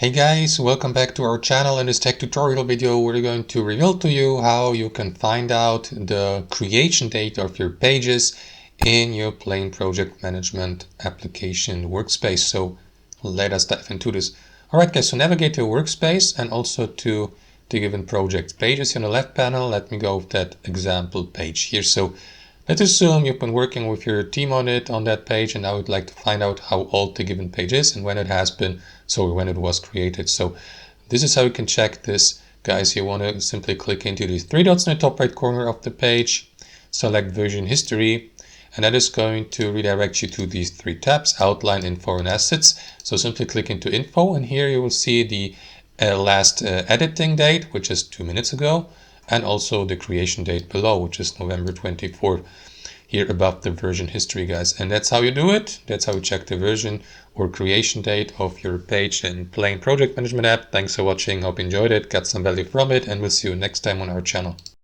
Hey guys, welcome back to our channel. In this tech tutorial video, we're going to reveal to you how you can find out the creation date of your pages in your Plane Project Management application workspace. So let us dive into this. Alright guys, so navigate to workspace and also to the given project pages on the left panel. Let me go with that example page here. So let's assume you've been working with your team on that page, and I would like to find out how old the given page is and when it has been, so when it was created. So this is how you can check this, guys. You want to simply click into these three dots in the top right corner of the page, select version history, and that is going to redirect you to these three tabs: outline, info, and assets. So simply click into info, and here you will see the last editing date, which is 2 minutes ago, and also the creation date below, which is November 24th, here above the version history, guys. And that's how you do it. That's how you check the version or creation date of your page in Plane Project Management app. Thanks for watching. Hope you enjoyed it, got some value from it, and we'll see you next time on our channel.